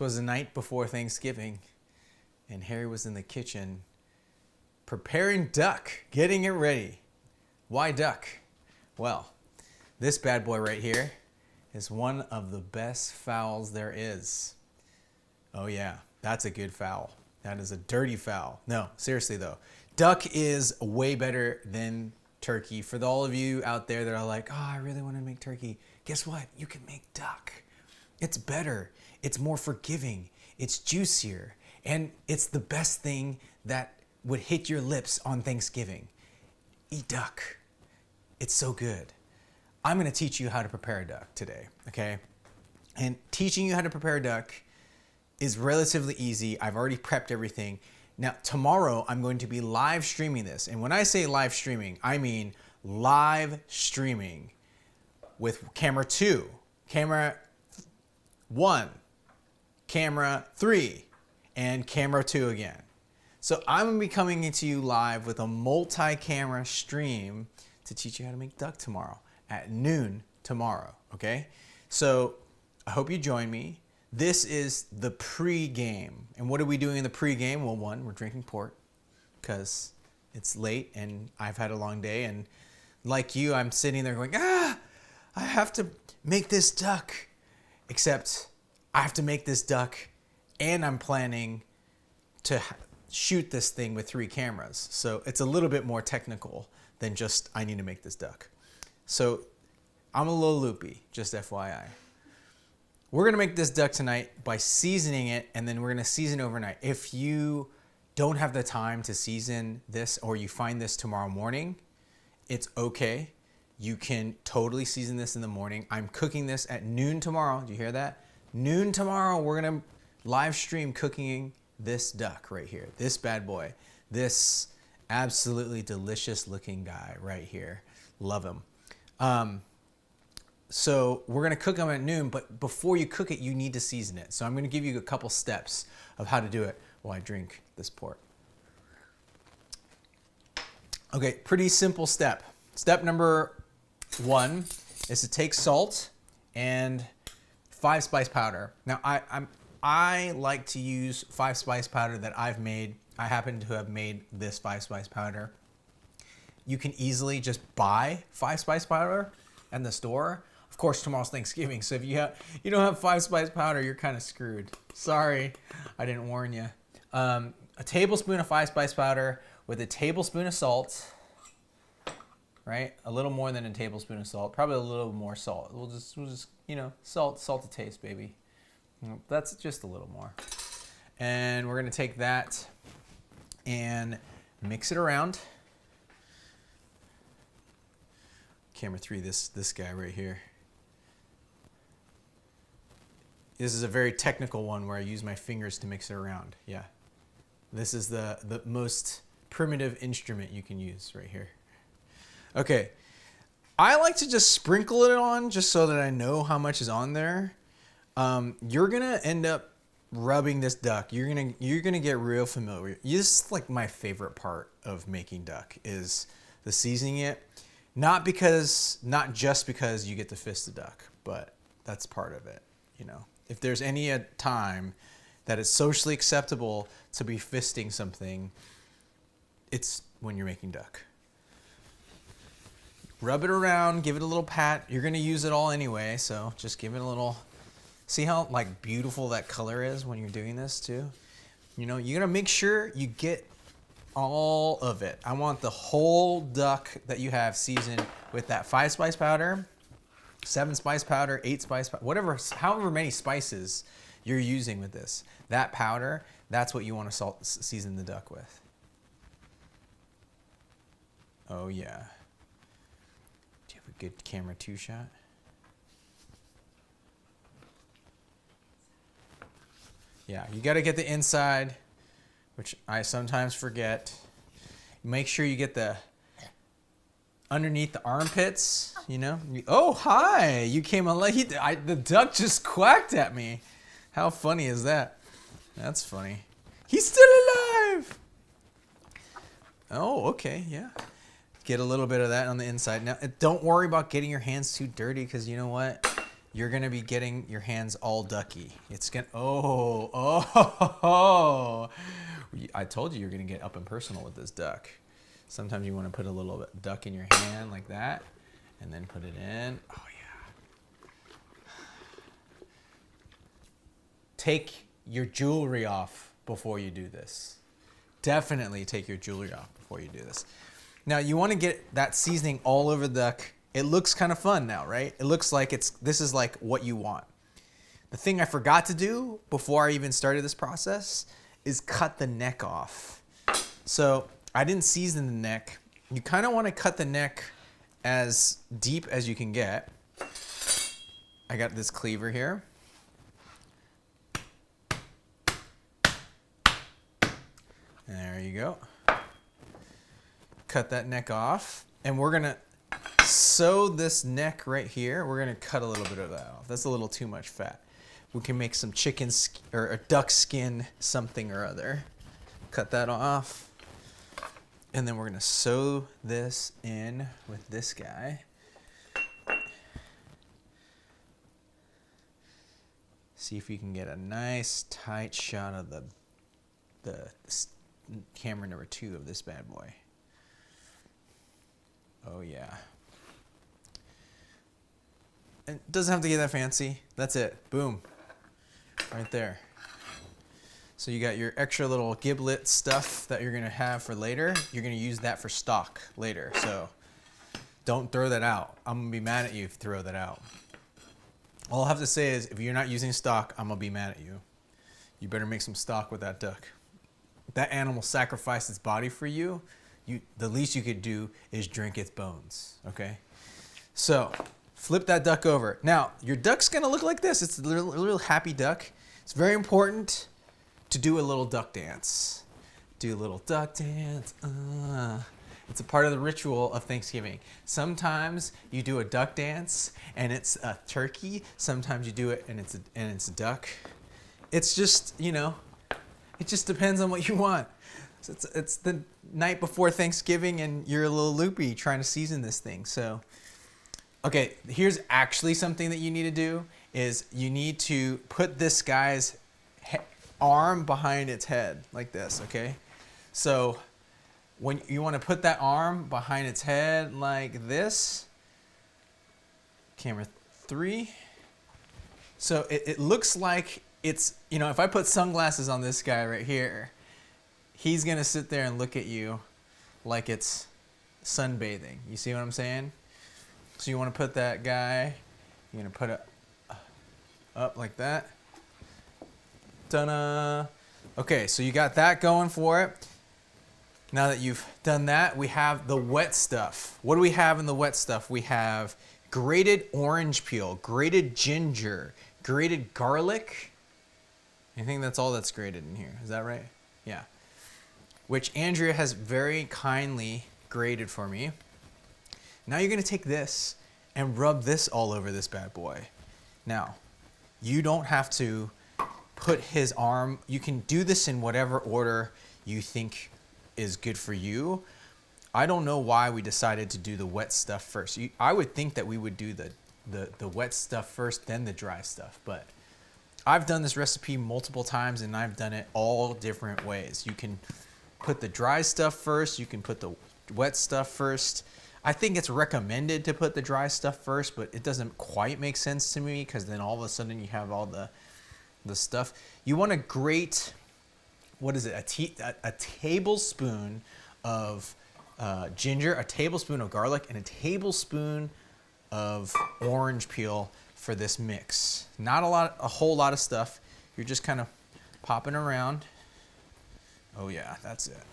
This was the night before Thanksgiving, and Harry was in the kitchen preparing duck, getting it ready. Why duck? Well, this bad boy right here is one of the best fowls there is. Oh yeah, that's a good fowl. That is a dirty fowl. No, seriously though. Duck is way better than turkey. For all of you out there that are like, oh, I really want to make turkey. Guess what? You can make duck. It's better. It's more forgiving. It's juicier. And it's the best thing that would hit your lips on Thanksgiving. Eat duck. It's so good. I'm going to teach you how to prepare a duck today, okay? And teaching you how to prepare a duck is relatively easy. I've already prepped everything. Now, tomorrow I'm going to be live streaming this. And when I say live streaming, I mean live streaming with camera 2, camera 1, camera 3, and camera 2 again. So I'm going to be coming into you live with a multi-camera stream to teach you how to make duck tomorrow at noon tomorrow, okay? So I hope you join me. This is the pre-game. And what are we doing in the pre-game? Well, one, we're drinking port because it's late and I've had a long day. And like you, I'm sitting there going, I have to make this duck. Except I have to make this duck and I'm planning to shoot this thing with 3 cameras. So it's a little bit more technical than just I need to make this duck. So I'm a little loopy, just FYI. We're gonna make this duck tonight by seasoning it, and then we're gonna season overnight. If you don't have the time to season this or you find this tomorrow morning, it's okay. You can totally season this in the morning. I'm cooking this at noon tomorrow. Do you hear that? Noon tomorrow, we're gonna live stream cooking this duck right here, this bad boy, this absolutely delicious looking guy right here. Love him. So we're gonna cook them at noon, but before you cook it, you need to season it. So I'm gonna give you a couple steps of how to do it while I drink this port. Okay, pretty simple step. Step number 1 is to take salt and 5 spice powder. Now I like to use 5 spice powder that I've made. I happen to have made this 5 spice powder. You can easily just buy 5 spice powder at the store. Of course, tomorrow's Thanksgiving, so if you don't have 5 spice powder, you're kind of screwed. Sorry, I didn't warn you. A tablespoon of 5 spice powder with a tablespoon of salt, right? A little more than a tablespoon of salt, probably a little more salt. We'll just salt to taste, baby. That's just a little more. And we're gonna take that and mix it around. Camera 3, this guy right here. This is a very technical one where I use my fingers to mix it around. Yeah. This is the most primitive instrument you can use right here. Okay. I like to just sprinkle it on just so that I know how much is on there. You're gonna end up rubbing this duck. You're gonna get real familiar. This is like my favorite part of making duck is the seasoning it. Not just because you get to fist the duck, but that's part of it, you know. If there's any time that it's socially acceptable to be fisting something, it's when you're making duck. Rub it around, give it a little pat. You're gonna use it all anyway, so just give it a little. See how like beautiful that color is when you're doing this too? You know, you gotta make sure you get all of it. I want the whole duck that you have seasoned with that 5 spice powder, 7 spice powder, 8 spice powder, however many spices you're using with this. That powder, that's what you want to season the duck with. Oh yeah. Do you have a good camera 2 shot? Yeah, you got to get the inside, which I sometimes forget. Make sure you get the underneath the armpits, you know. Oh, hi! You came on late. The duck just quacked at me. How funny is that? That's funny. He's still alive! Oh, okay, yeah. Get a little bit of that on the inside. Now, don't worry about getting your hands too dirty because you know what? you're going to be getting your hands all ducky. It's going to, oh. I told you you're going to get up and personal with this duck. Sometimes you want to put a little bit duck in your hand like that and then put it in. Oh yeah. Take your jewelry off before you do this. Definitely take your jewelry off before you do this. Now you want to get that seasoning all over the duck. It looks kind of fun now, right? It looks like this is like what you want. The thing I forgot to do before I even started this process is cut the neck off. So I didn't season the neck. You kind of want to cut the neck as deep as you can get. I got this cleaver here. There you go. Cut that neck off. And we're going to sew this neck right here. We're going to cut a little bit of that off. That's a little too much fat. We can make some chicken or a duck skin something or other. Cut that off. And then we're going to sew this in with this guy. See if you can get a nice tight shot of the camera number 2 of this bad boy. Oh yeah. And it doesn't have to get that fancy. That's it. Boom. Right there. So you got your extra little giblet stuff that you're going to have for later. You're going to use that for stock later. So don't throw that out. I'm going to be mad at you if you throw that out. All I'll have to say is if you're not using stock, I'm going to be mad at you. You better make some stock with that duck. That animal sacrificed its body for you. The least you could do is drink its bones. Okay? So flip that duck over. Now, your duck's going to look like this. It's a little happy duck. It's very important to do a little duck dance. Do a little duck dance. It's a part of the ritual of Thanksgiving. Sometimes you do a duck dance and it's a turkey. Sometimes you do it and it's a duck. It's just, you know, it just depends on what you want. So it's the night before Thanksgiving and you're a little loopy trying to season this thing. So, okay, here's actually something that you need to do is you need to put this guy's arm behind its head like this, okay? So when you want to put that arm behind its head like this, camera 3. So it looks like it's, you know, if I put sunglasses on this guy right here, he's going to sit there and look at you like it's sunbathing. You see what I'm saying? So you want to put that guy, you're going to put it up like that. Ta-da! Okay, so you got that going for it. Now that you've done that, we have the wet stuff. What do we have in the wet stuff? We have grated orange peel, grated ginger, grated garlic. I think that's all that's grated in here. Is that right? Yeah. Which Andrea has very kindly grated for me. Now you're going to take this and rub this all over this bad boy. Now, you don't have to put his arm, you can do this in whatever order you think is good for you. I don't know why we decided to do the wet stuff first. I would think that we would do the wet stuff first, then the dry stuff. But I've done this recipe multiple times and I've done it all different ways. You can put the dry stuff first. You can put the wet stuff first. I think it's recommended to put the dry stuff first, but it doesn't quite make sense to me because then all of a sudden you have all the stuff. You want to grate, what is it, a tablespoon of ginger, a tablespoon of garlic, and a tablespoon of orange peel for this mix. Not a whole lot of stuff. You're just kind of popping around. Oh yeah, that's it.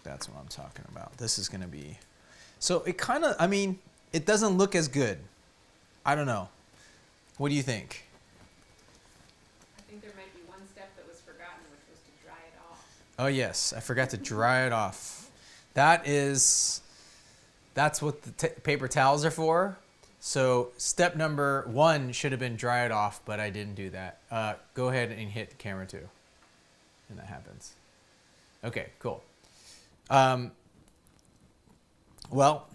That's what I'm talking about. This is going to be, so it kind of, I mean, it doesn't look as good. I don't know. What do you think? I think there might be one step that was forgotten, which was to dry it off. Oh yes, I forgot to dry it off. That's what the paper towels are for. So step number 1 should have been dry it off, but I didn't do that. Go ahead and hit camera 2, and that happens. Okay, cool. Well,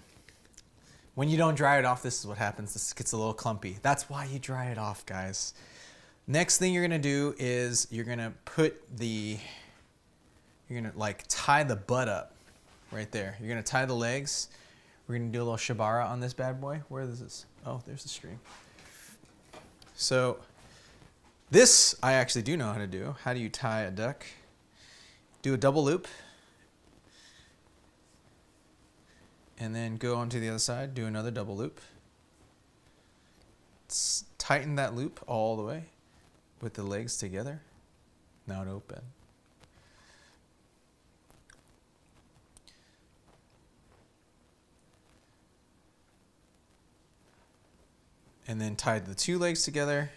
When you don't dry it off, this is what happens. This gets a little clumpy. That's why you dry it off, guys. Next thing you're gonna do is you're gonna like tie the butt up right there. You're gonna tie the legs. We're gonna do a little shibara on this bad boy. Where is this? Oh, there's the string. So this I actually do know how to do. How do you tie a duck? Do a double loop. And then go on to the other side, do another double loop. Tighten that loop all the way with the legs together. Now to open. And then tie the two legs together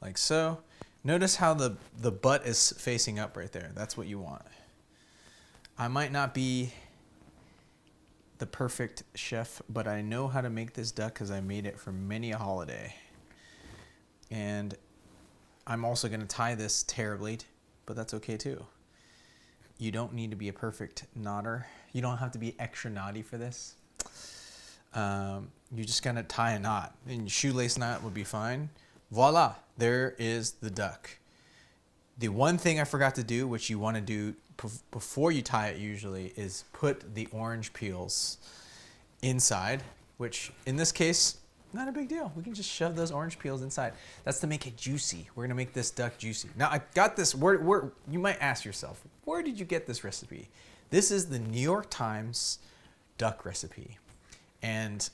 like so. Notice how the butt is facing up right there. That's what you want. I might not be the perfect chef, but I know how to make this duck because I made it for many a holiday. And I'm also going to tie this terribly, but that's okay too. You don't need to be a perfect knotter. You don't have to be extra knotty for this. You're just going to tie a knot, and shoelace knot would be fine. Voila, there is the duck. The one thing I forgot to do, which you want to do before you tie it usually, is put the orange peels inside, which in this case, not a big deal. We can just shove those orange peels inside. That's to make it juicy. We're gonna make this duck juicy. Now I got this, you might ask yourself, where did you get this recipe? This is the New York Times duck recipe. And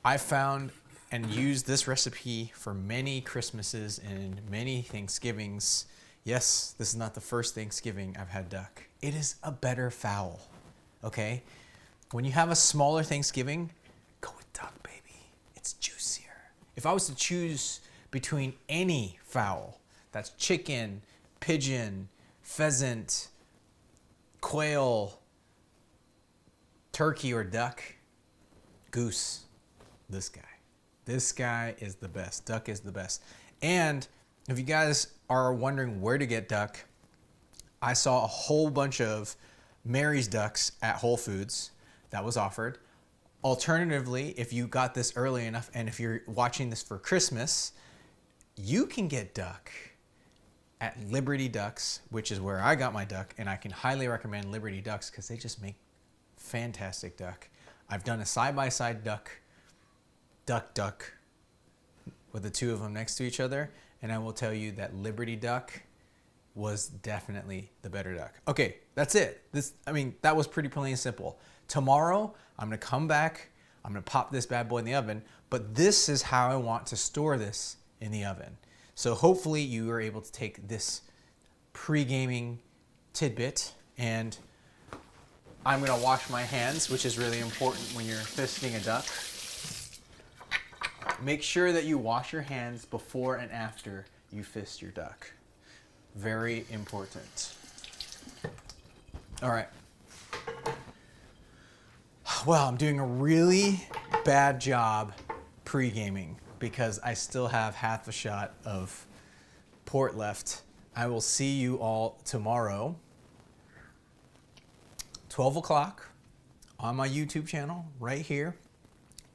I found and used this recipe for many Christmases and many Thanksgivings. Yes, this is not the first Thanksgiving I've had duck. It is a better fowl, okay? When you have a smaller Thanksgiving, go with duck, baby. It's juicier. If I was to choose between any fowl, that's chicken, pigeon, pheasant, quail, turkey, or duck, goose, this guy. This guy is the best. Duck is the best. And if you guys are wondering where to get duck, I saw a whole bunch of Mary's ducks at Whole Foods that was offered. Alternatively, if you got this early enough and if you're watching this for Christmas, you can get duck at Liberty Ducks, which is where I got my duck, and I can highly recommend Liberty Ducks because they just make fantastic duck. I've done a side-by-side duck with the two of them next to each other, and I will tell you that Liberty Duck was definitely the better duck. Okay, that's it. That was pretty plain and simple. Tomorrow, I'm gonna come back, I'm gonna pop this bad boy in the oven, but this is how I want to store this in the oven. So hopefully you are able to take this pre-gaming tidbit, and I'm gonna wash my hands, which is really important when you're fisting a duck. Make sure that you wash your hands before and after you fist your duck. Very important. All right. Well, I'm doing a really bad job pre-gaming because I still have half a shot of port left. I will see you all tomorrow, 12 o'clock on my YouTube channel right here.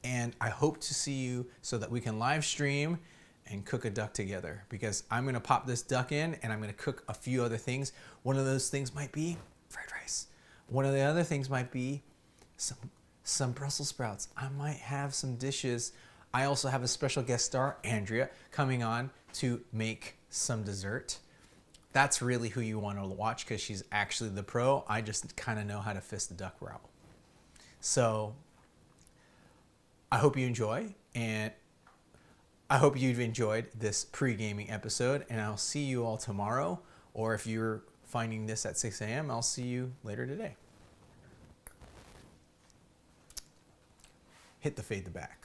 And I hope to see you so that we can live stream and cook a duck together, because I'm gonna pop this duck in and I'm gonna cook a few other things. One of those things might be fried rice. One of the other things might be some Brussels sprouts. I might have some dishes. I also have a special guest star, Andrea, coming on to make some dessert. That's really who you want to watch because she's actually the pro. I just kind of know how to fist the duck route. So I hope you enjoy, and I hope you've enjoyed this pre-gaming episode, and I'll see you all tomorrow, or if you're finding this at 6 a.m., I'll see you later today. Hit the fade to back.